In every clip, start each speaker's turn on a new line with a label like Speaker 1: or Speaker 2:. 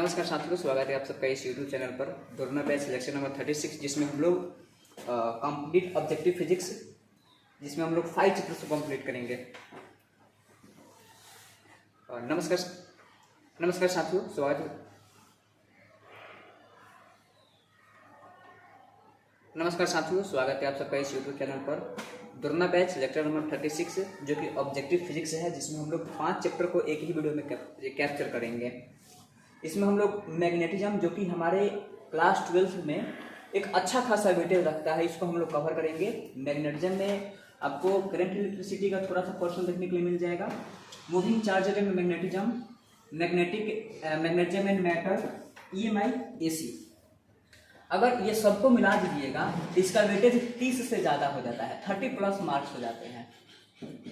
Speaker 1: नमस्कार साथियों, स्वागत है आप सबका इस यूट्यूब चैनल पर। दोनों बैच सिलेक्शन नंबर 36, जिसमें हम लोग कंप्लीट ऑब्जेक्टिव फिजिक्स, जिसमें हम लोग 5 चैप्टर्स को कंप्लीट करेंगे। नमस्कार साथियों, स्वागत है। नमस्कार साथियों, स्वागत है आप सबका इस यूट्यूब चैनल पर। दोनों बैच लेक्चर नंबर 36, जो कि ऑब्जेक्टिव फिजिक्स है, जिसमें हम लोग 5 चैप्टर को एक ही वीडियो में कैप्चर करेंगे। इसमें हम लोग मैग्नेटिज्म, जो कि हमारे क्लास 12 में एक अच्छा खासा वेटेज रखता है, इसको हम लोग कवर करेंगे। मैग्नेटिज्म में आपको करंट इलेक्ट्रिसिटी का थोड़ा सा पोर्शन देखने के लिए मिल जाएगा। मूविंग चार्ज में magnetism, magnetism and matter, EMI, AC। अगर ये सबको मिला दीजिएगा तो इसका वेटेज 30 से ज़्यादा हो जाता है, 30+ मार्क्स हो जाते हैं।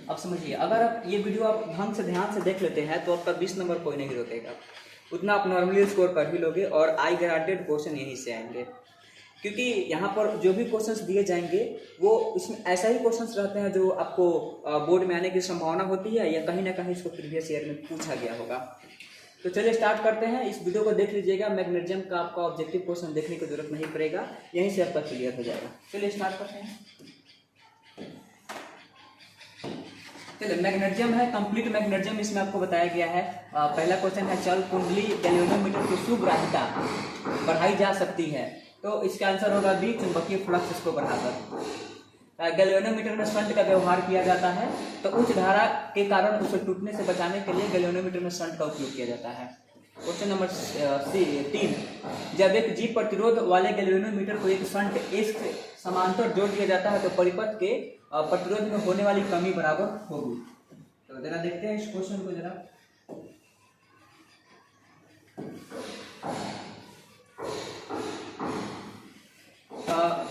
Speaker 1: अब समझिए, अगर आप ये वीडियो आप ढंग से ध्यान से देख लेते हैं तो आपका 20 नंबर कोई नहीं रोकेगा, उतना आप नॉर्मली स्कोर कर भी लोगे। और आई ग्रांटेड क्वेश्चन यहीं से आएंगे, क्योंकि यहाँ पर जो भी क्वेश्चंस दिए जाएंगे वो इसमें ऐसा ही क्वेश्चंस रहते हैं जो आपको बोर्ड में आने की संभावना होती है, या कहीं ना कहीं इसको प्रीवियस ईयर में पूछा गया होगा। तो चलिए स्टार्ट करते हैं। इस वीडियो को देख लीजिएगा। मैग्नेटिज्म का आपका ऑब्जेक्टिव क्वेश्चन देखने की जरूरत नहीं पड़ेगा, यहीं से आपका क्लियर हो जाएगा। चलिए स्टार्ट करते हैं। चलिए, मैग्नेटिज्म है, कंप्लीट मैग्नेटिज्म इसमें आपको बताया गया है। पहला क्वेश्चन है, चल कुंडली गैल्वेनोमीटर की सुग्राह्यता बढ़ाई जा सकती है। तो इसका आंसर होगा बी, चुंबकीय फ्लक्स इसको बढ़ाकर। गैल्वेनोमीटर में शंट का व्यवहार किया जाता है, तो उच्च धारा के कारण उसे टूटने से बचाने के लिए गैल्वेनोमीटर में शंट का उपयोग किया जाता है। क्वेश्चन नंबर 3, जब एक जी प्रतिरोध वाले गैल्वेनोमीटर को एक शंट एस के समांतर जोड़ दिया जाता है तो परिपथ के प्रतिरोध में होने वाली कमी बराबर होगी। तो जरा देखते हैं इस क्वेश्चन को जरा।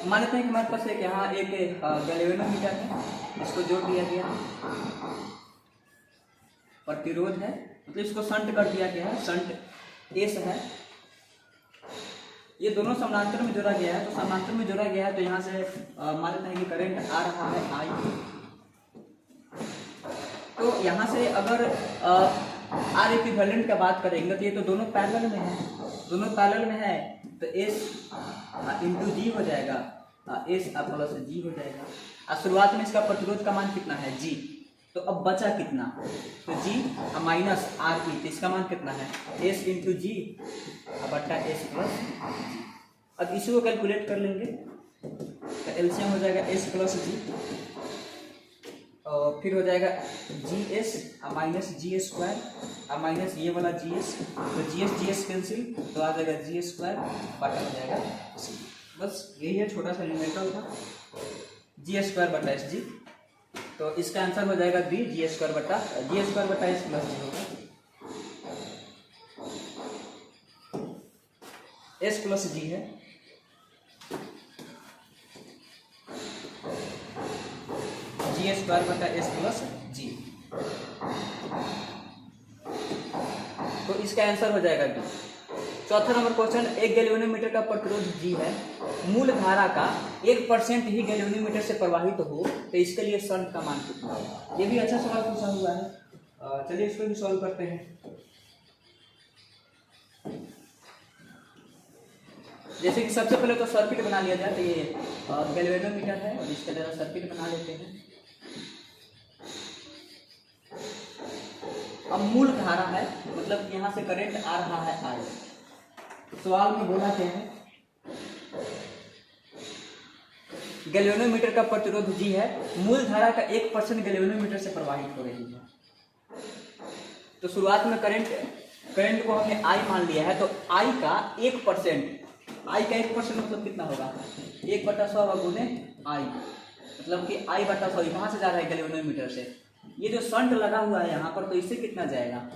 Speaker 1: मानते हैं कि हमारे पास एक यहाँ एक गैल्वेनोमीटर है, इसको जोड़ दिया गया, प्रतिरोध है, मतलब इसको शंट कर दिया गया है, शंट एस है। ये दोनों समानांतर में जोड़ा गया है, तो समानांतर में जोड़ा गया है तो यहाँ से मानते हैं कि करंट आ रहा है I। तो यहाँ से अगर R इक्विवेलेंट का बात करेंगे तो ये तो दोनों पैरेलल में है, दोनों पैरेलल में है, तो S इंटू जी हो जाएगा, S प्लस जी हो जाएगा। और शुरुआत में इसका प्रतिरोध का मान कितना है, G। तो अब बचा कितना, तो G माइनस RE, तो इसका मान कितना है, S इंटू जी बट्टा S प्लस जी। अब इसी को कैलकुलेट कर लेंगे, तो एलसीएम हो जाएगा S प्लस जी, और फिर हो जाएगा GS minus GS square minus ये वाला GS, तो GS कैंसिल, तो आ जाएगा GS स्क्वायर बटा हो जाएगा C। बस यही है, छोटा सा न्यूमेरिकल था, GS स्क्वायर बटा SG। तो इसका आंसर हो जाएगा B, GS स्क्वायर बटा S प्लस जी होगा, S प्लस जी है। GS स्क्वायर बटा S प्लस जी, तो इसका आंसर हो जाएगा B। चौथा नंबर क्वेश्चन, एक गैल्वेनोमीटर का प्रतिरोध G है, मूल धारा का 1% ही गैल्वेनोमीटर से प्रवाहित हो तो इसके लिए शंट का मान कितना होगा। ये भी अच्छा सवाल पूछा हुआ है, चलिए इसको भी सॉल्व करते हैं। जैसे कि सबसे पहले तो सर्किट बना लिया जाए, तो ये गैल्वेनोमीटर है और इसका जरा सर्किट बना लेते हैं। अब मूल धारा है, मतलब यहाँ से करंट आ रहा है I। सवाल में बोला क्या है, गैल्वेनोमीटर का प्रतिरोध G है, मूल धारा का 1% गैल्वेनोमीटर से प्रवाहित हो रही है। तो शुरुआत में करंट को हमने I मान लिया है, तो I का 1%, I का 1% मतलब कितना होगा, 1/100 गुने I, मतलब कि I बटा 100 कहाँ से जा रहा है, गैल्वेनोमीटर से। ये जो शंट लगा हुआ है यहाँ पर, तो इससे कितना जाएगा,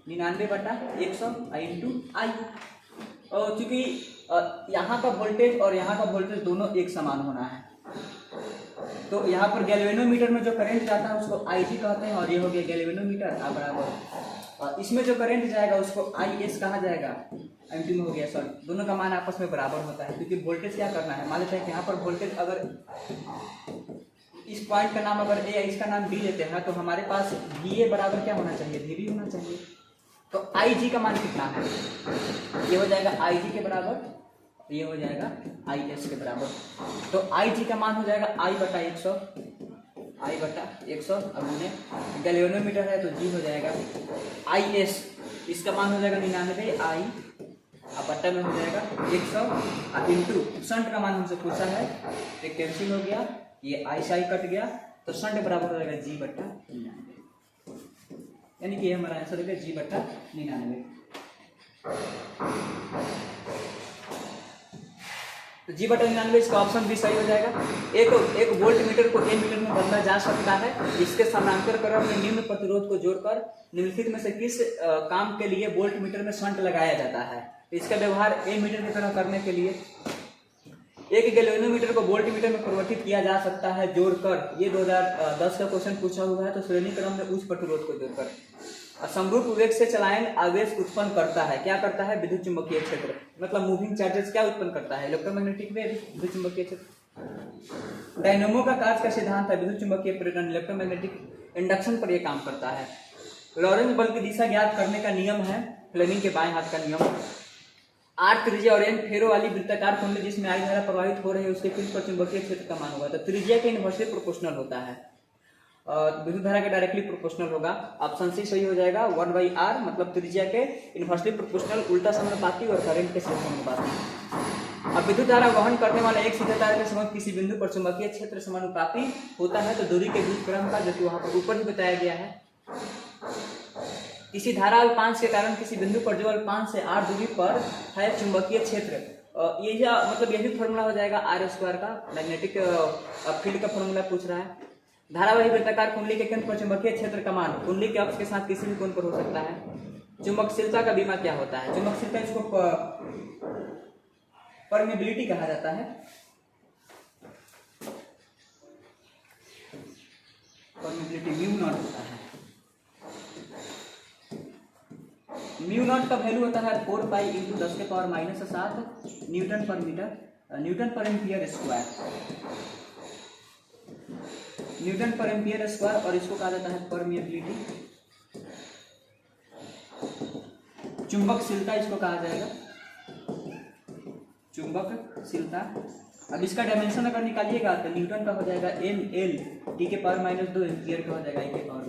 Speaker 1: 99/100 इंटू I। और चूंकि यहाँ का वोल्टेज और यहाँ का वोल्टेज दोनों एक समान होना है, तो यहाँ पर गैल्वेनोमीटर में जो करंट जाता है उसको IG कहते हैं, और ये हो गया गैल्वेनोमीटर बराबर। इसमें जो करंट जाएगा उसको IS कहा जाएगा, अंतिम हो गया सॉरी, दोनों का मान आपस में बराबर होता है, क्योंकि वोल्टेज क्या करना है, मान लेते हैं कि यहाँ पर वोल्टेज, अगर इस पॉइंट का नाम अगर A है, इसका नाम B लेते हैं, तो हमारे पास VA बराबर क्या होना चाहिए, VB होना चाहिए। तो IG का मान कितना है, ये हो जाएगा आई जी के बराबर, ये हो जाएगा आई एस के बराबर। तो आई जी का मान हो जाएगा आई बटा 100, आई बटा 100 और गुने गैल्वेनोमीटर है तो जी हो जाएगा आई एस, इसका मान हो जाएगा 99 आई और बट्टा में हो जाएगा 100 और इंटू शंट का मान हमसे पूछा है तो कैंसिल हो गया, ये आई से आई कट गया तो शंट बराबर हो जाएगा जी बट्टा 99, यानी कि हमारा आंसर हो गया जी बट्टा 99। तो जी बटा 99 इसका ऑप्शन भी सही हो जाएगा। एक वोल्ट मीटर को एन मीटर में बदला जा सकता है, इसके समानांतर क्रम में निम्न प्रतिरोध को जोड़कर निम्नलिखित में से किस काम के लिए वोल्ट मीटर में शंट लगाया जाता है। तो इसका व्यवहार एन मीटर की तरह करने के लिए एक गैल्वेनोमीटर को वोल्ट मीटर में परिवर्तित किया जा सकता है जोड़कर, ये 2010 का क्वेश्चन पूछा हुआ है। तो श्रेणी क्रम में उच्च प्रतिरोध को जोड़कर समरूप वेग से चलायन आवेश उत्पन्न करता है, क्या करता है, विद्युत चुंबकीय क्षेत्र, मतलब मूविंग चार्जेस क्या उत्पन्न करता है, इलेक्ट्रोमैग्नेटिक वेव, विद्युत चुंबकीय क्षेत्र। डायनेमो का कार्य का सिद्धांत है विद्युत चुंबकीय प्रेरण, इलेक्ट्रोमैग्नेटिक इंडक्शन पर यह काम करता है। लॉरेंज बल की दिशा ज्ञात करने का नियम है फ्लेमिंग के बाएं हाथ का नियम। आर त्रिज्या और एन फेरो वाली वृत्ताकार कुंडली जिसमें आई धारा प्रवाहित हो रही है उसके पृष्ठ पर चुंबकीय क्षेत्र का मान होगा। तो त्रिज्या के इनवर्सली प्रोपोर्शनल होता है, विद्युत धारा के डायरेक्टली प्रोपोर्शनल होगा। ऑप्शन सी सही हो जाएगा 1/r, मतलब त्रिज्या के इनवर्सली प्रोपोर्शनल, उल्टा समानुपाती और करंट के समानुपाती। अब विद्युत धारा वहन करने वाला एक सीधे तार के समक्ष किसी बिंदु पर चुंबकीय क्षेत्र समानुपाती होता है, तो दूरी के बीच क्रम का, जो कि वहां पर ऊपर ही बताया गया है। किसी धारा अल्पांश के कारण किसी बिंदु पर जो अल्पांश से r दूरी पर है चुंबकीय क्षेत्र, ये मतलब यही फॉर्मूला हो जाएगा r² का, मैग्नेटिक फील्ड का फॉर्मूला पूछ रहा है। धारावाही वृत्ताकार कुंडली के केंद्र पर चुंबकीय क्षेत्र का मान कुंडली के अक्ष के साथ किसी भी कोण पर हो सकता है। चुंबकशीलता का बीमा क्या होता है, चुंबकशीलता इसको परमेबिलिटी कहा जाता है। परमेबिलिटी म्यू नॉट होता है, म्यू नॉट का वैल्यू होता है 4 पाई इंटू 10 के पावर -7 न्यूटन पर मीटर, न्यूटन पर एम्पियर स्क्वायर, न्यूटन पर एम्पियर स्क्वायर, और इसको कहा जाता है परमिएबिलिटी। चुंबकशीलता इसको कहा जाएगा, चुंबकशीलता। अब इसका डायमेंशन अगर निकालिएगा तो न्यूटन का हो जाएगा ml, t के पावर -2, एम्पियर का हो जाएगा e के पावर -।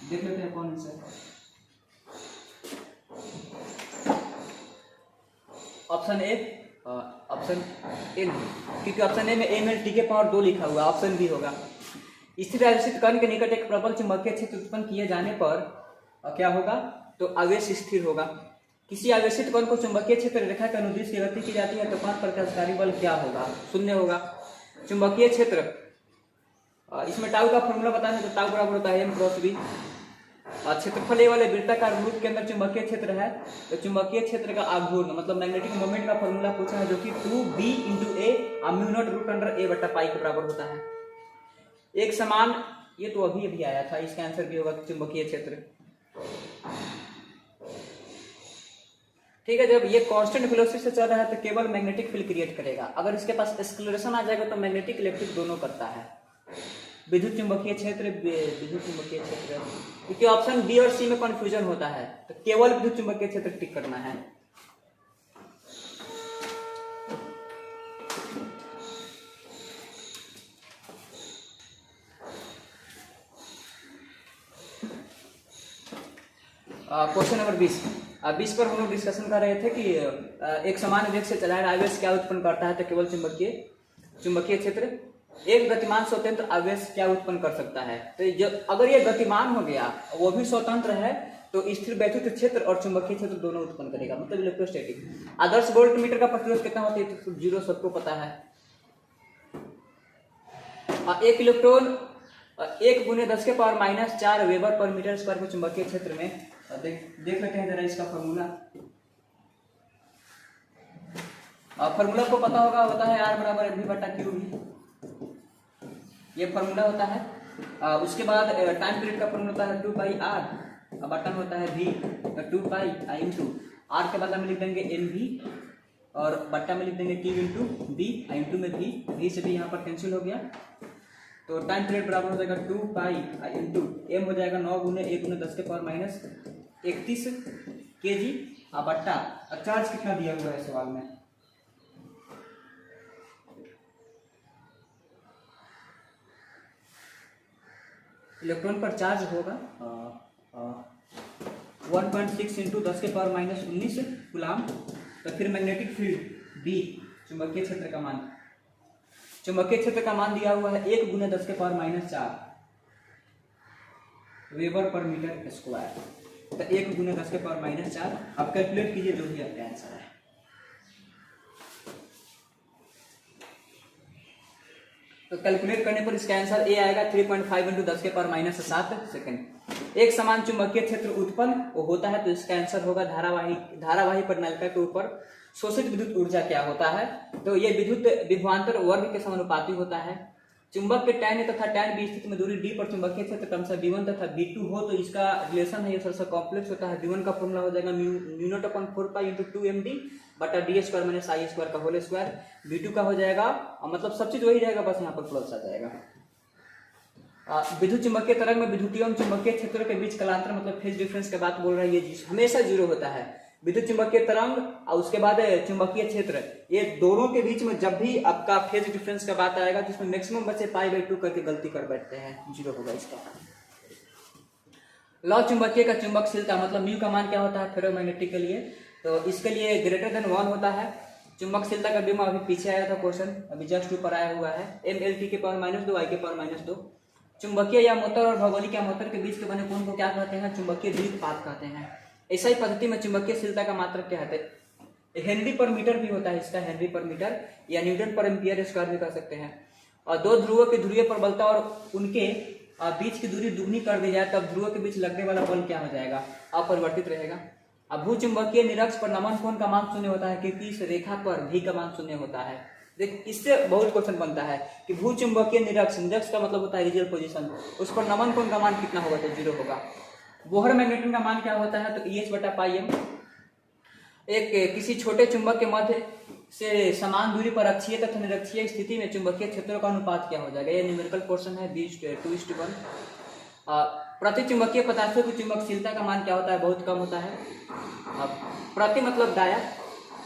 Speaker 1: देख लेते हैं कौन answer. Option A, option A नहीं, क्योंकि ऑप्शन ए में ml t के पावर 2 लिखा हुआ, ऑप्शन बी होगा। स्थिर आवेशित कण के निकट एक प्रबल चुंबकीय क्षेत्र उत्पन्न किए जाने पर क्या होगा, तो आवेश स्थिर होगा। किसी आवेशित कण को चुंबकीय क्षेत्र रेखा के अनुदिश की गति की जाती है तो 5 प्रकाशकारी बल क्या होगा, शून्य होगा। चुंबकीय क्षेत्र, इसमें टाउ का फॉर्मूला बताना है तो टाउ बराबर होता है m क्रॉस v। क्षेत्रफल ए वाले वृत्ताकार वृत्त के अंदर चुंबकीय क्षेत्र है तो चुंबकीय क्षेत्र का आघूर्ण, मतलब मैग्नेटिक मोमेंट का फॉर्मूला पूछा है, जो कि 2b × a mu naught √a बटा पाई के बराबर होता है। एक समान, ये तो अभी आया था, इसका आंसर भी होगा चुंबकीय क्षेत्र। ठीक है, जब ये कांस्टेंट वेलोसिटी से चल रहा है तो केवल मैग्नेटिक फील्ड क्रिएट करेगा, अगर इसके पास एक्सेलरेशन आ जाएगा तो मैग्नेटिक इलेक्ट्रिक दोनों करता है। विद्युत चुंबकीय क्षेत्र, विद्युत चुंबकीय क्षेत्र, क्योंकि ऑप्शन बी और सी में कंफ्यूजन होता है तो केवल विद्युत चुंबकीय क्षेत्र टिक करना है। क्वेश्चन नंबर 20 पर हम लोग डिस्कशन कर रहे थे कि एक समान वेग से चलायमान आवेश क्या उत्पन्न करता है, तो केवल चुंबकीय क्षेत्र। एक गतिमान स्वतंत्र आवेश क्या उत्पन्न कर सकता है, तो जो अगर ये गतिमान हो गया वो भी स्वतंत्र है तो स्थिर वैद्युत क्षेत्र और चुंबकीय क्षेत्र दोनों उत्पन्न करेगा, मतलब इलेक्ट्रोस्टैटिक। आदर्श वोल्ट मीटर का प्रतिरोध कितना होता है, तो 0 सबको पता है। एक इलेक्ट्रॉन 1 × 10 के पावर -4 वेबर पर मीटर स्क्वायर के चुंबकीय क्षेत्र में, देख लेते हैं जरा इसका फॉर्मूला। फॉर्मूला को पता होता है R बराबर mv बटा q, ये फॉर्मूला होता है। उसके बाद टाइम पीरियड का फॉर्मूला होता है 2πr, बटन होता है v, 2π इंटू r के बाद में लिख देंगे nv और बट्टा में लिख देंगे q इंटू b, इंटू में v से भी यहाँ पर कैंसिल हो गया, तो टाइम पीरियड बराबर हो जाएगा 2π इंटू m हो जाएगा 9 × 1 × 10 के पावर -31 kg बट्टा। चार्ज कितना दिया हुआ है सवाल में? इलेक्ट्रॉन पर चार्ज होगा 1.6 इंटू 10⁻⁻19 कूलाम। तो फिर मैग्नेटिक फील्ड बी, चुंबकीय क्षेत्र का मान, चुंबकीय क्षेत्र का मान दिया हुआ है 1 × 10⁻⁴ वेबर पर मीटर स्क्वायर। तो 1 × 10⁻⁴। अब कैलकुलेट कीजिए जो भी आपका आंसर है। तो कैलकुलेट करने पर इसका आंसर ए आएगा 3.5 × 10⁻⁷ सेकंड। एक समान चुंबकीय क्षेत्र उत्पन्न होता है तो इसका आंसर होगा धारावाही प्रणालिका के ऊपर शोषित विद्युत ऊर्जा क्या होता है? तो ये विद्युत विभवांतर वर्ग के समानुपाती होता है। चुंबक के tan A तथा tan B स्थिति में दूरी d पर चुंबकीय क्षेत्र क्रमशः V1 तथा V2 हो तो इसका रिलेशन है ये थोड़ा सा कॉम्प्लेक्स होता है। V1 का फॉर्मूला हो जाएगा μ0/4π × 2md बटा d² - i² का होल स्क्वायर। V2 का हो जाएगा मतलब सब चीज वही रहेगा, बस यहाँ पर प्लस आ जाएगा। विद्युत चुंबकीय तरंग में विद्युतीय एवं चुंबकीय क्षेत्रों के बीच कलांतर मतलब फेज डिफरेंस की बात बोल रहा है, ये हमेशा 0 होता है। विद्युत चुंबकीय तरंग और उसके बाद चुंबकीय क्षेत्र, ये दोनों के बीच में जब भी आपका फेज डिफरेंस का बात आएगा जिसमें मैक्सिमम बच्चे π/2 करके गलती कर बैठते हैं, 0 होगा इसका। लौ चुंबकीय का चुंबकशीलता मतलब म्यू का मान क्या होता है फेरोमैग्नेटिक के लिए? तो इसके लिए >1 होता है। चुंबकशीलता का बीमा अभी पीछे आया था क्वेश्चन, अभी जस्ट ऊपर आया हुआ है mLt⁻², I⁻²। चुंबकीय या मोटर और भौगोलिक या मोटर के बीच के बने कोण को क्या कहते हैं? चुंबकीय द्विघात कहते हैं। ऐसा ही पद्धति में चुंबकीयशीलता का मात्रक क्या है? हेनरी पर मीटर भी होता है इसका, हेनरी पर मीटर या न्यूटन पर एम्पियर स्क्वायर भी कह सकते हैं। और दो ध्रुवों की ध्रुवीय प्रबलता और उनके बीच की दूरी दुगनी कर दी जाए तब ध्रुवों के बीच लगने वाला बल क्या हो जाएगा? अपरिवर्तित रहेगा। अब भूचुंबकीय निरक्ष पर नमन कोण का मान 0 होता है क्योंकि इस रेखा पर भी का मान 0 होता है। देख इससे बहुत क्वेश्चन बनता है कि भूचुंबकीय निरक्ष, निरक्ष का मतलब होता है रिजियल पोजीशन, उस पर नमन कोण का मान कितना होगा? तो 0 होगा। बोहर मैग्नेटिज्म का मान क्या होता है? तो EH/πm। एक किसी छोटे चुंबक के मध्य से समान दूरी पर अक्षीय तथा निरक्षीय स्थिति में चुंबकीय क्षेत्रों का अनुपात क्या हो जाएगा? ये न्यूमेरिकल पोर्शन है 2:1। प्रति चुंबकीय पदार्थों की चुंबकशीलता का मान क्या होता है? बहुत कम होता है। प्रति मतलब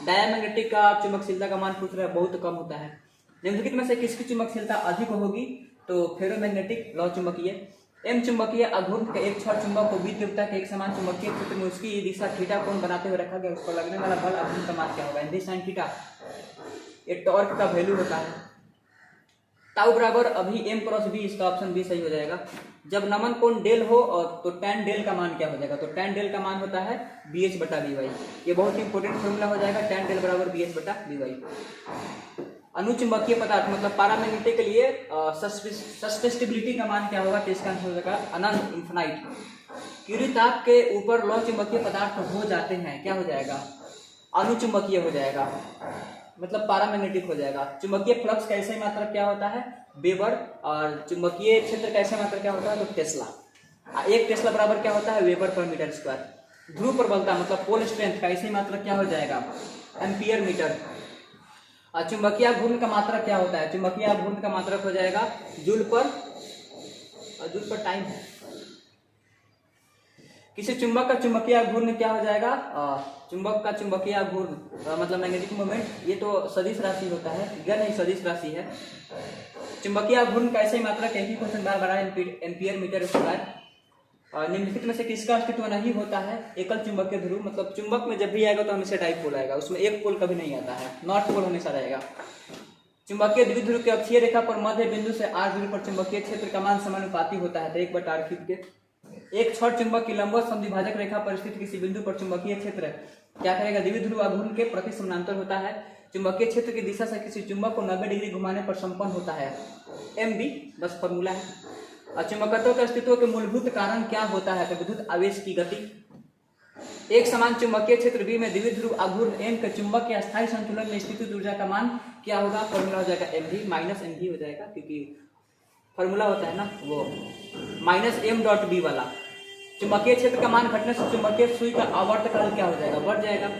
Speaker 1: डायामैग्नेटिक का चुंबकशीलता का मान पूछ रहा है, बहुत कम होता है। निम्नलिखित में से किसकी चुंबकशीलता अधिक होगी? तो फेरोमैग्नेटिक, लौ चुंबकीय। एम चुंबकीय अघूर्ण के एक छड़ चुंबक को बी तीव्रता के एक समान चुंबकीय क्षेत्र में उसकी दिशा थीटा कोण बनाते हुए रखा गया, उस पर लगने वाला बल अघूर्ण का मान क्या होगा? ND sine theta. ये टॉर्क का वैल्यू होता है। टाउ बराबर अभी m × b, इसका ऑप्शन बी सही हो जाएगा। जब नमन कोण डेल हो और तो tan डेल का मान क्या हो जाएगा? तो tan डेल का मान होता है BH/BY। ये बहुत ही इंपॉर्टेंट फॉर्मूला हो जाएगा, tan डेल बराबर BH/BY। अनुचुंबकीय पदार्थ मतलब पैरामैग्नेटिक के लिए सस्टेनेबिलिटी का मान क्या होगा? तो इसका आंसर हो जाएगा अनंत, इन्फिनाइट। क्यूरी ताप के ऊपर लौ चुंबकीय पदार्थ हो जाते हैं, क्या हो जाएगा? अनुचुंबकीय हो जाएगा, मतलब पैरामैग्नेटिक हो जाएगा। चुंबकीय फ्लक्स का ऐसा ही मात्रक क्या होता है? वेबर। और चुंबकीय क्षेत्र का ऐसा मात्रक क्या होता है? तो टेस्ला। 1 टेस्ला बराबर क्या होता है? वेबर पर मीटर स्क्वायर। ध्रुव प्रबलता मतलब पोल स्ट्रेंथ का ऐसा ही मात्रक क्या हो जाएगा? Ampere metre. और चुंबकीय घूर्ण का मात्रक क्या होता है? चुंबकीय घूर्ण का मात्रक हो जाएगा जूल पर टाइम। किसी चुंबक का चुंबकीय घूर्ण क्या हो जाएगा? चुंबक का चुंबकीय घूर्ण मतलब मैग्नेटिक मोमेंट, ये तो सदिश राशि होता है, गैर नहीं सदिश राशि है। चुंबकीय घूर्ण का ऐसे मात्रक एक ही क्वेश्चन बार एम्पियर मीटर स्क्वायर। निम्नलिखित में से किसका अस्तित्व नहीं होता है? एकल चुंबकीय ध्रुव मतलब चुंबक में जब भी आएगा तो हमेशा डाइपोल आएगा, उसमें एक पोल कभी नहीं आता है, नॉर्थ पोल हमेशा रहेगा। चुंबकीय द्विध्रुव के अक्षीय रेखा पर मध्य बिंदु से r दूरी पर चुंबकीय क्षेत्र का मान समानुपाती होता है, तो 1/r³ के। एक छड़ चुंबक की लंबवत समद्विभाजक रेखा पर स्थित किसी बिंदु पर चुंबकीय क्षेत्र क्या करेगा? द्विध्रुव आघूर्ण के प्रति समानांतर होता है। चुंबकीय क्षेत्र की दिशा से किसी चुंबक को 90 डिग्री घुमाने पर संपन्न होता है, mb, बस फॉर्मूला है। चुंबकत्व के अस्तित्व के मूलभूत कारण क्या होता है? तो विद्युत आवेश की गति। एक समान चुंबकीय क्षेत्र B में द्विध्रुव आघूर्ण M के चुंबक के अस्थायी संतुलन में स्थित ऊर्जा का मान क्या होगा? फॉर्मूला हो जाएगा mv माइनस mv हो जाएगा, क्योंकि फॉर्मूला होता है ना वो -m.b वाला। चुंबकीय क्षेत्र का मान घटने से चुंबकीय सुई का आवर्तकाल क्या हो जाएगा? बढ़ जाएगा।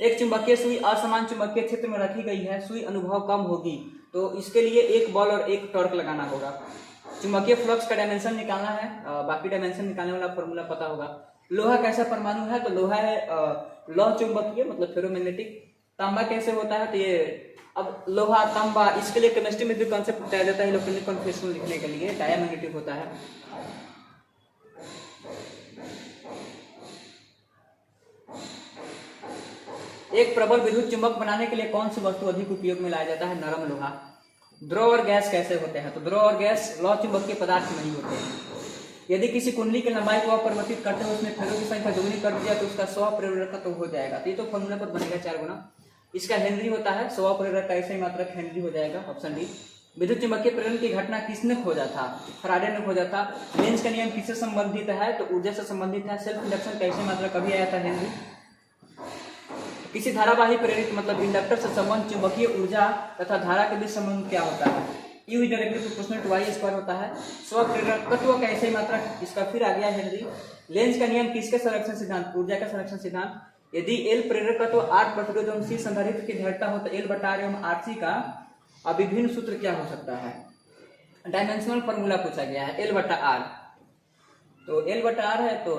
Speaker 1: एक चुंबकीय सुई असमान चुंबकीय क्षेत्र में रखी गई है, सुई अनुभव कम होगी, तो इसके लिए एक बल और एक टॉर्क लगाना होगा। चुंबकीय फ्लक्स का डायमेंशन निकालना है, बाकी डायमेंशन निकालने वाला फॉर्मूला पता होगा। लोहा कैसा परमाणु है? तो लोहा है लौह चुंबकीय, मतलब फेरोमैग्नेटिक। तांबा कैसे होता है? तो ये अब लोहा, तांबा, इसके लिए केमिस्ट्री में भी कॉन्सेप्ट बताया जाता है इलेक्ट्रॉनिक कॉन्फिगरेशन लिखने के लिए, डायमैग्नेटिक होता है। एक प्रबल विद्युत चुंबक बनाने के लिए कौन सी वस्तु अधिक उपयोग में लाया जाता है? नरम लोहा। द्रव और गैस कैसे होते हैं? तो द्रव और गैस लौह चुंबकीय पदार्थ नहीं होते हैं। यदि किसी कुंडली की लंबाई को अपरिवर्तित करते हुए उसमें फेरों की संख्या दोगुनी कर दिया तो उसका स्वप्रेरकत्व हो जाएगा। तो ये तो फॉर्मूला पर बनेगा 4 गुना। इसका हेनरी होता है, स्वप्रेरक का ऐसे ही मात्रक हेनरी हो जाएगा, ऑप्शन डी। विद्युत चुंबकीय प्रेरण की घटना किसने खोजा था? फैराडे ने खोजा था। लेंज का नियम किससे संबंधित है? तो ऊर्जा से संबंधित है। सेल्फ इंडक्शन का ऐसे मात्रक कभी आया था? हेनरी। किसी धारावाही प्रेरित मतलब इंडक्टर से संबंध चुंबकीय ऊर्जा तथा धारा के बीच संबंध क्या होता है? U is directly proportional to y square होता है। स्वप्रेरकत्व का ऐसे ही मात्रक, इसका फिर आ गया हेनरी। लेंज का नियम किसके संरक्षण सिद्धांत? ऊर्जा का संरक्षण सिद्धांत। यदि L प्रेरकत्व R प्रतिरोध एवं C संधारित्र की दृढ़ता हो तो L/R एवं RC का अभिभिन्न सूत्र क्या हो सकता है? डायमेंशनल फॉर्मूला पूछा गया है, L/R। तो L/R है तो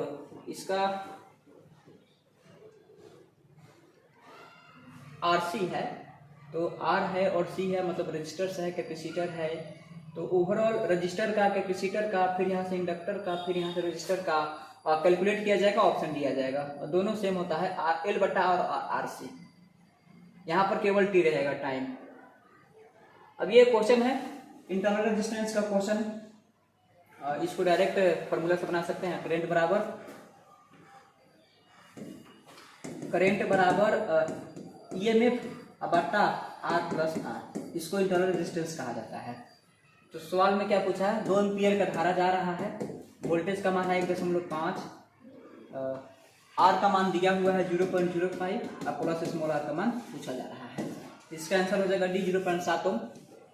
Speaker 1: इसका RC है, तो R है और C है, मतलब रजिस्टर्स है, कैपेसिटर है। तो ओवरऑल रजिस्टर का, कैपेसिटर का, फिर यहाँ से इंडक्टर का, फिर यहाँ से रजिस्टर का कैलकुलेट किया जाएगा, ऑप्शन दिया जाएगा। और दोनों सेम होता है, L/R और RC। यहाँ पर केवल T रहेगा, टाइम। अब ये क्वेश्चन है इंटरनल रेजिस्टेंस का क्वेश्चन। इसको डायरेक्ट फॉर्मूला से बना सकते हैं। करेंट बराबर EMF बटा R+R, इसको इंटरनल रेजिस्टेंस कहा जाता है। तो सवाल में क्या पूछा है? 2 एम्पियर का धारा जा रहा है, वोल्टेज का मान है 1.5, R का मान दिया हुआ है 0.05 और प्लस स्मॉल r का मान पूछा जा रहा है। इसका आंसर हो जाएगा डी, 0.7 ओम।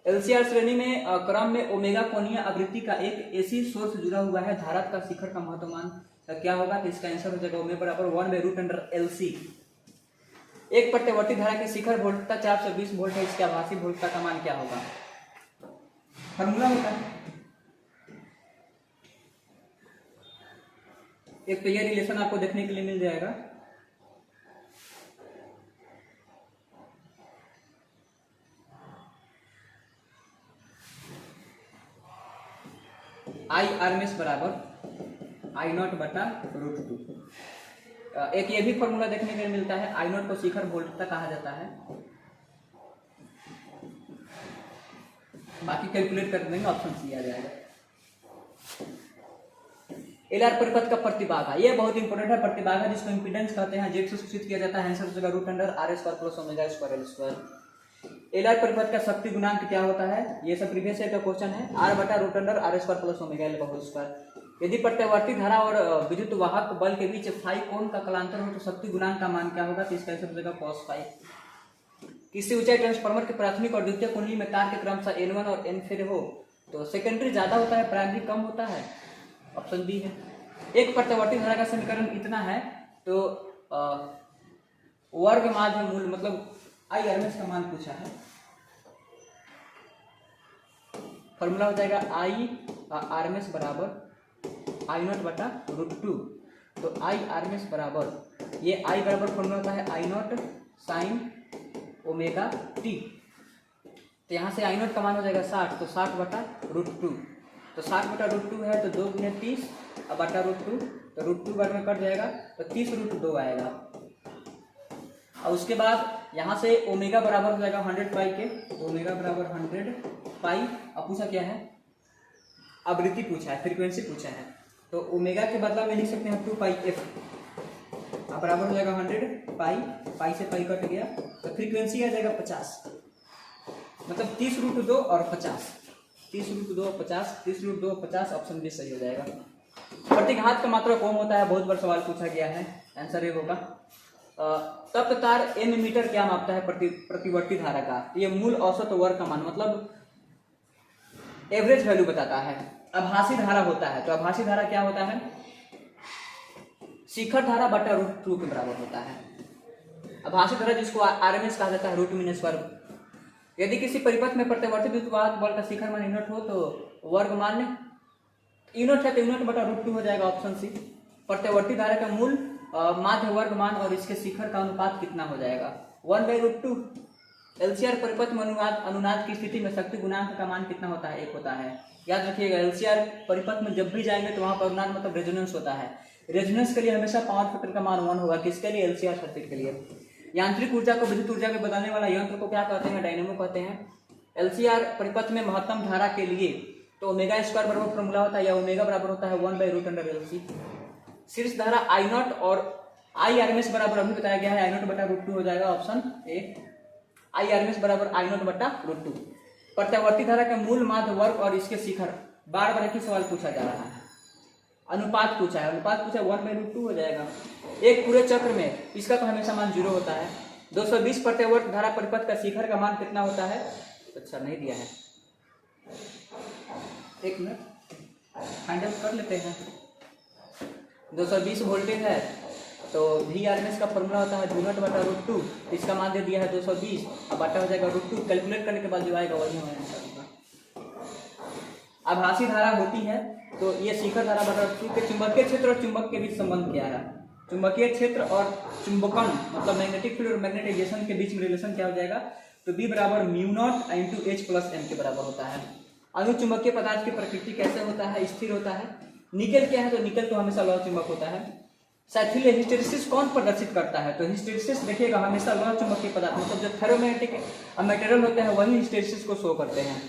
Speaker 1: LCR श्रेणी में क्रम में ओमेगा कोणीय आवृत्ति का एक AC सोर्स जुड़ा हुआ है, धारा का शिखर का महत्वमान क्या होगा? तो इसका आंसर हो जाएगा ओमेगा बराबर 1/√LC। एक प्रत्यवर्ती धारा की शिखर वोल्टता 420 वोल्ट है, इसके आभासी वोल्टता का मान क्या होगा? फॉर्मूला होता है, एक तो ये रिलेशन आपको देखने के लिए मिल जाएगा। I/RMS बराबर I0 बटा √2। एक ये भी फॉर्मूला देखने के लिए मिलता है, I0 को शिखर वोल्टता कहा जाता है। बाकी कैलकुलेट कर देंगे, ऑप्शन सी आ जाएगा। LR परिपथ का प्रतिबाधा, ये बहुत इंपॉर्टेंट है। प्रतिबाधा जिसको इंपीडेंस कहते हैं, जेड से सूचित किया जाता है। आंसर हो जाएगा √R² प्लस ω²L²। LR परिपथ का शक्ति गुणांक क्या होता है? ये सब प्रीवियस ईयर का क्वेश्चन है। R/√R² प्लस ω² यदि प्रत्यवर्ती धारा और विद्युत वाहक बल के बीच फाई कोण का कलांतर हो तो शक्ति गुणांक का मान क्या होगा? तो इसका आंसर हो जाएगा cos फाई। किसी ऊंचाई ट्रांसफार्मर के प्राथमिक और द्वितीय कुंडली में तार के क्रमशः N1 और N हो तो सेकेंडरी ज्यादा होता है, प्राइमरी कम होता है, ऑप्शन बी है। एक प्रत्यवर्ती धारा का समीकरण इतना है तो वर्ग माध्य मूल मतलब I/RMS का मान पूछा है। फॉर्मूला हो जाएगा I/RMS बराबर I0 बटा √2। तो I/RMS बराबर ये I बराबर फॉर्मूला होता है I0 साइन ओमेगा टी। तो यहाँ से I0 का मान हो जाएगा 60, तो 60 बटा √2। तो 60 बटा √2 है तो 2 गुने 30 अब बटा √2, तो √2 बार में कट जाएगा तो 30√2 आएगा। और उसके बाद यहाँ से ओमेगा बराबर हो जाएगा 100 पाई के, तो ओमेगा बराबर 100 पाई। अब पूछा क्या है? आवृत्ति पूछा है, फ्रीक्वेंसी पूछा है। तो ओमेगा के बदला में लिख सकते हैं 2πf, अब बराबर हो जाएगा 100 पाई, पाई से पाई कट गया तो फ्रीक्वेंसी आ जाएगा 50, मतलब 30√2 और 50, 30√2 और 50, 30√2 और 50, ऑप्शन बी सही हो जाएगा। प्रतिघात का मात्रा कौन होता है? बहुत बार सवाल पूछा गया है, आंसर ये होगा। तप्त तार m मीटर क्या मापता है प्रतिवर्ती धारा का? ये मूल औसत वर्ग का मान मतलब एवरेज वैल्यू बताता है। आभासी धारा होता है, तो आभासी धारा क्या होता है? शिखर धारा बटा √2 के बराबर होता है। आभासी धारा जिसको RMS कहा जाता है, √2। यदि किसी परिपथ में प्रत्यवर्ती विद्युत वाहक बल का शिखर मान E0 हो तो वर्ग मान E0 है तो E0 बटा √2 हो जाएगा, ऑप्शन सी। प्रत्यवर्ती धारा का मूल माध्य वर्ग मान और इसके शिखर का अनुपात कितना हो जाएगा? 1/√2। एलसीआर परिपथ में अनुनाद की स्थिति में शक्ति गुणांक का मान कितना होता है? 1 होता है। याद रखिएगा, एलसीआर परिपथ में जब भी जाएंगे तो वहां पर अनुनाद मतलब रेजोनेंस होता है। रेजोनेंस के लिए हमेशा पावर फैक्टर का मान 1 होगा। किसके लिए? एलसीआर सर्किट के लिए। यांत्रिक ऊर्जा को विद्युत ऊर्जा में बदलने वाला यंत्र को क्या कहते हैं? डायनेमो कहते हैं। एलसीआर परिपथ में महत्तम धारा के लिए तो ओमेगा स्क्वायर बराबर फॉर्मूला होता है, या ओमेगा बराबर होता है 1/√LC। शीर्ष धारा आई नॉट और आई आर एम एस बराबर अभी बताया गया है I0/√2 हो जाएगा option A. I R M S बराबर I0/√2। प्रत्यावर्ती धारा का मूल माध्य वर्ग और इसके शिखर, बार बार एक ही सवाल पूछा जा रहा है। अनुपात पूछा है, अनुपात पूछा 1/√2 हो जाएगा। एक पूरे चक्र में इसका तो हमेशा मान 0 होता है। 220 प्रत्यावर्त धारा परिपथ का शिखर का मान कितना होता है? अच्छा नहीं दिया है, एक मिनट फाइंड आउट कर लेते हैं। 220 वोल्टेज है तो VRMS का फॉर्मूला होता है V0/√2। इसका मान दे दिया है 220, अब बटा हो जाएगा √2। कैलकुलेट करने के बाद जो आएगा वही हमारे आंसर होगा। आभासी धारा होती है तो ये शिखर धारा बटा के चुंबकीय क्षेत्र और चुंबक के बीच संबंध क्या है? चुंबकीय क्षेत्र और चुंबकन मतलब मैग्नेटिक फील्ड और मैग्नेटाइजेशन के बीच में रिलेशन क्या हो जाएगा? तो B बराबर μ0 × H+m के बराबर होता है। अनुचुंबकीय पदार्थ की प्रकृति कैसे होता है? स्थिर होता है। निकल क्या है? तो निकल तो हमेशा लौह चुंबक होता है। साइथिल हिस्टेरिसिस कौन प्रदर्शित करता है? तो हिस्टेरिसिस देखिएगा हमेशा लौह चुंबकीय पदार्थ मतलब जो फेरोमैग्नेटिक मटेरियल होते हैं वही हिस्टेरिसिस को शो करते हैं।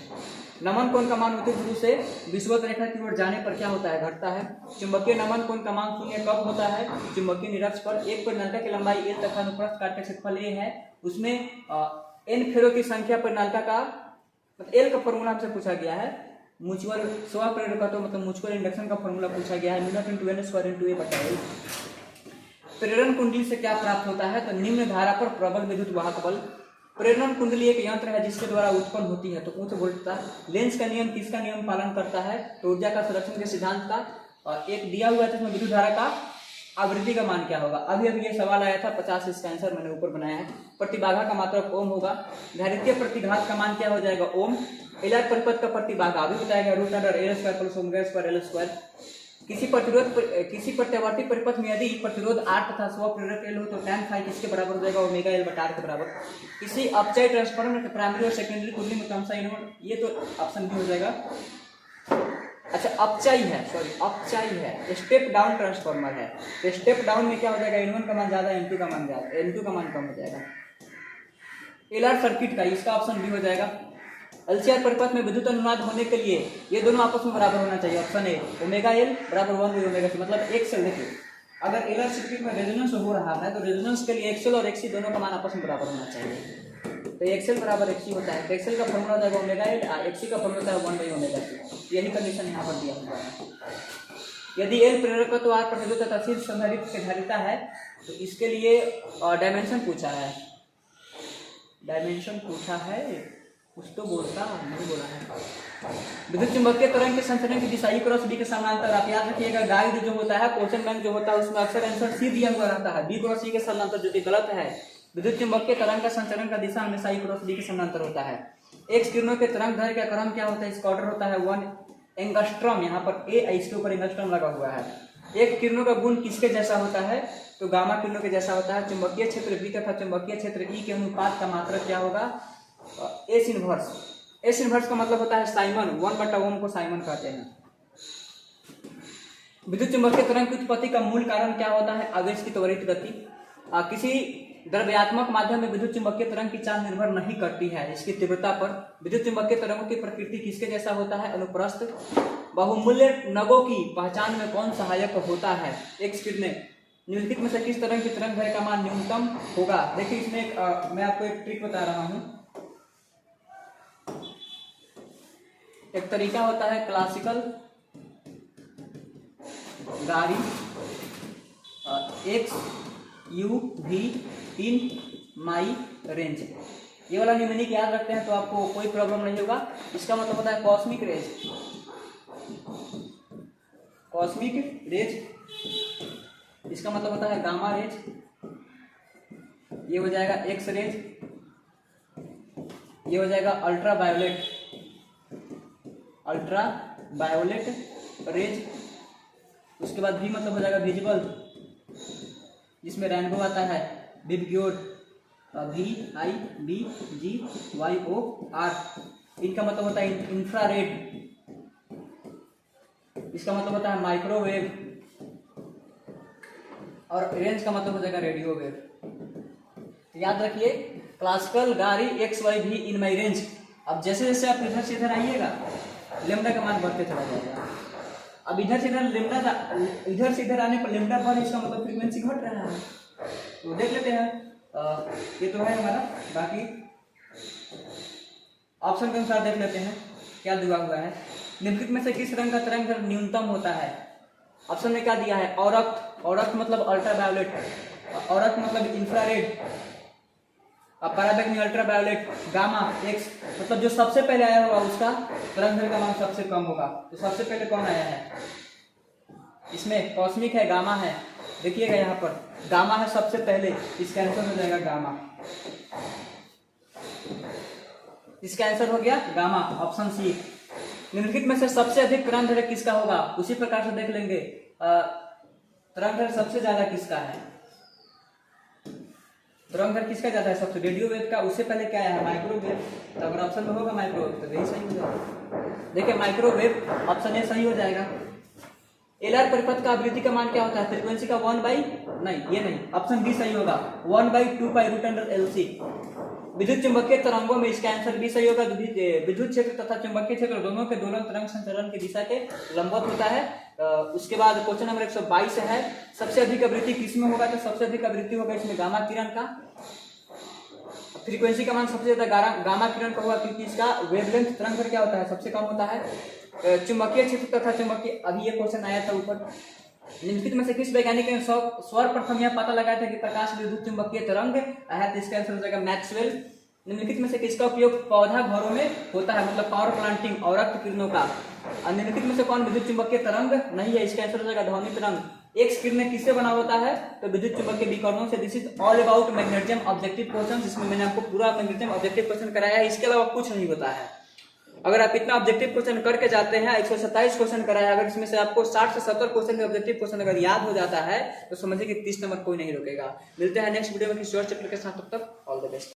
Speaker 1: नमन कोण का मान उत्तरी ध्रुव से विषुवत रेखा की ओर जाने पर क्या होता है? घटता है। चुंबकीय नमन कोण का मान 0 कब होता है? चुंबकीय निरक्ष पर। एक परिनालिका की लंबाई L तथा अनुप्रस्थ काट का क्षेत्रफल A है, उसमें n फेरो की संख्या परिनालिका का मतलब L का फॉर्मूला हमसे पूछा गया है। म्यूचुअल स्व प्रेरक तो मतलब म्यूचुअल इंडक्शन का फॉर्मूला पूछा गया है μ0 × n² × A/L। प्रेरण कुंडली से क्या प्राप्त होता है? तो निम्न धारा पर प्रबल विद्युत वाहक बल। प्रेरण कुंडली एक यंत्र है जिसके द्वारा उत्पन्न होती है तो उच्च वोल्टता। लेंस का नियम किसका नियम पालन करता है? तो ऊर्जा का संरक्षण के सिद्धांत का। और एक दिया हुआ है जिसमें विद्युत धारा का आवृत्ति का मान क्या होगा? अभी अभी ये सवाल आया था 50, इसका आंसर मैंने ऊपर बनाया है। प्रतिबाधा का मात्रक ओम होगा। धारित्य प्रतिघात का मान क्या हो जाएगा? ओम। एलआर परिपथ का प्रतिबाधा अभी बताया गया √L² + ω² किसी प्रत्यावर्ती परिपथ में यदि प्रतिरोध R तथा स्व प्रेरक L हो तो tan phi किसके बराबर हो जाएगा? ओमेगा L/R के बराबर। किसी अपचय ट्रांसफार्मर के प्राइमरी और सेकेंडरी कुंडली में क्रमशः इनवर्ट, ये तो ऑप्शन भी हो जाएगा। अच्छा अपचय है, सॉरी अपचय है, स्टेप डाउन ट्रांसफार्मर है तो स्टेप डाउन में क्या हो जाएगा? N1 का मान ज्यादा, N2 का मान ज्यादा, N2 का मान कम हो जाएगा। एलआर सर्किट का इसका ऑप्शन भी हो जाएगा। एलसीआर परिपथ में विद्युत अनुनाद होने के लिए ये दोनों आपस में बराबर होना चाहिए। ऑप्शन ए ओमेगा L बराबर 1/ω/c मतलब एक्सएल। देखिए अगर एलआर सर्किट में रेजोनेंस हो रहा है तो रेजोनेंस के लिए एक्सएल और एक्सी दोनों का मान आपस में बराबर होना चाहिए। तो एक्सएल बराबर एक्सी होता है तो एक्सएल का फॉर्मूला हो जाएगा ओमेगा L, एक्सी का फॉर्मूला होता है 1/ω/c। यही कंडीशन यहाँ पर दिया हुआ है। यदि L प्रेरकत्व तो R प्रतिरोध तथा शीर्ष संधारित्र से धारिता है तो इसके लिए डायमेंशन पूछा है। डायमेंशन पूछा है, कुछ तो बोलता नहीं बोला है। विद्युत चुंबकीय तरंग के संचरण की दिशा क्रॉस बी के समानांतर। आप याद रखिएगा गाइड जो होता है क्वेश्चन बैंक जो होता है उसमें अक्सर आंसर सी दिया हुआ रहता है, बी क्रॉस सी के समानांतर, जो कि गलत है। विद्युत चुंबकीय तरंग का संचरण का दिशा हमेशा ई क्रॉस बी के समानांतर होता है। एक्स किरणों के तरंग दैर्घ्य का क्रम क्या होता है? इसका ऑर्डर होता है 1 एंगस्ट्रॉम। यहाँ पर ए इसके ऊपर एंगस्ट्रॉम लगा हुआ है। एक किरणों का गुण किसके जैसा होता है? तो गामा किरणों के जैसा होता है। चुंबकीय क्षेत्र बी तथा चुंबकीय क्षेत्र ई के अनुपात का मात्रक क्या होगा? S inverse. एस इनवर्स का मतलब होता है साइमन, 1/ओम को साइमन कहते हैं। विद्युत चुंबकीय तरंग की उत्पत्ति का मूल कारण क्या होता है? आवेश की त्वरित गति। किसी द्रव्यात्मक माध्यम में विद्युत चुंबकीय तरंग की चाल निर्भर नहीं करती है इसकी तीव्रता पर। विद्युत चुंबकीय तरंगों की प्रकृति किसके जैसा होता है? अनुप्रस्थ। बहुमूल्य नगों की पहचान में कौन सहायक होता है? एक्स किरणें। निम्नलिखित में से किस तरंग की तरंग दैर्घ्य का मान न्यूनतम होगा? देखिए इसमें मैं आपको एक ट्रिक बता रहा हूं। एक तरीका होता है क्लासिकल गाड़ी x u v in my range, ये वाला न्यूमेरिक याद रखते हैं तो आपको कोई प्रॉब्लम नहीं होगा। इसका मतलब होता है कॉस्मिक रेज। कॉस्मिक रेज इसका मतलब होता है गामा रेज, ये हो जाएगा एक्स रेज, ये हो जाएगा अल्ट्रा वायोलेट रेज, उसके बाद V मतलब हो जाएगा विजिबल, जिसमें रेनबो आता है, विबग्योर, VIBGYOR, इनका मतलब होता है इंफ्रारेड, इसका मतलब होता है माइक्रोवेव, और रेंज का मतलब हो जाएगा रेडियो वेव। याद रखिए क्लासिकल गाड़ी XYV इन माई रेंज। अब जैसे जैसे आप इधर से इधर आइएगा लेमडा का मान बढ़ते चला जाएगा। अब इधर से इधर आने पर लेमडा बढ़, इसका मतलब फ्रीक्वेंसी घट रहा है। तो देख लेते हैं, ये तो है हमारा, बाकी ऑप्शन के अनुसार देख लेते हैं क्या दिया हुआ है। निम्नलिखित में से किस रंग का तरंग न्यूनतम होता है? ऑप्शन में क्या दिया है? औरक्त, औरक्त मतलब अल्ट्रावायोलेट, औरक्त मतलब इंफ्रारेड, पराबैंगनी अल्ट्रावायोलेट, गामा एक्स मतलब जो सबसे पहले आया होगा उसका तरंग का मान सबसे कम होगा। तो सबसे पहले कौन आया है इसमें? कॉस्मिक है, गामा है। देखिएगा यहाँ पर गामा है सबसे पहले, इसका आंसर हो जाएगा गामा। इसका आंसर हो गया गामा, ऑप्शन सी। निम्नलिखित में से सबसे अधिक तरंग किसका होगा? उसी प्रकार से देख लेंगे तरंग सबसे ज्यादा किसका है? तरंग किसका ज्यादा है? सबसे रेडियो वेव का। उससे पहले क्या है? माइक्रोवेव। तो अगर ऑप्शन में होगा माइक्रोवेव तो यही सही हो जाएगा। देखिए माइक्रोवेव, ऑप्शन ए सही हो जाएगा। एलआर परिपथ का आवृत्ति का मान क्या होता है? फ्रीक्वेंसी का 1 बाई, नहीं ये नहीं, ऑप्शन बी सही होगा, 1/2π√LC। विद्युत चुंबकीय तरंगों में इसका आंसर भी सही होगा। विद्युत क्षेत्र तथा चुंबकीय क्षेत्र दोनों के दोलन तरंग संचलन की दिशा के लंबवत होता है। उसके बाद क्वेश्चन नंबर 122 है, सबसे अधिक आवृत्ति किसमें होगा? तो सबसे अधिक आवृत्ति होगा इसमें गामा किरण का। फ्रीक्वेंसी का मान सबसे ज्यादा गामा किरण का होगा, क्योंकि इसका वेवलेंथ तरंग क्या होता है? सबसे कम होता है। चुंबकीय क्षेत्र तथा चुंबकीय, अभी ये क्वेश्चन आया था ऊपर। निम्नलिखित में से किस वैज्ञानिक ने सर्वप्रथम यह पता लगाया था कि प्रकाश विद्युत चुंबकीय तरंग है? तो इसका आंसर हो जाएगा मैक्सवेल। निम्नलिखित में से किसका उपयोग पौधा घरों में होता है? मतलब पावर प्लांटिंग, औरक्त किरणों का। निम्नलिखित में से कौन विद्युत चुंबकीय तरंग नहीं है? इसका आंसर हो जाएगा ध्वनि तरंग। एक्स किरणें किससे बना होता है? तो विद्युत चुंबकीय विकर्णों से। This is all about magnetism objective question, जिसमें मैंने आपको पूरा मैग्नेटिज्म ऑब्जेक्टिव क्वेश्चन कराया है, इसके अलावा कुछ नहीं होता है। अगर आप इतना ऑब्जेक्टिव क्वेश्चन करके जाते हैं, 127 क्वेश्चन कराया, अगर इसमें से आपको 60 से 70 क्वेश्चन के ऑब्जेक्टिव क्वेश्चन अगर याद हो जाता है तो समझिए कि 30 नंबर कोई नहीं रोकेगा। मिलते हैं नेक्स्ट वीडियो में किसी और चैप्टर के साथ, तब तक ऑल द बेस्ट।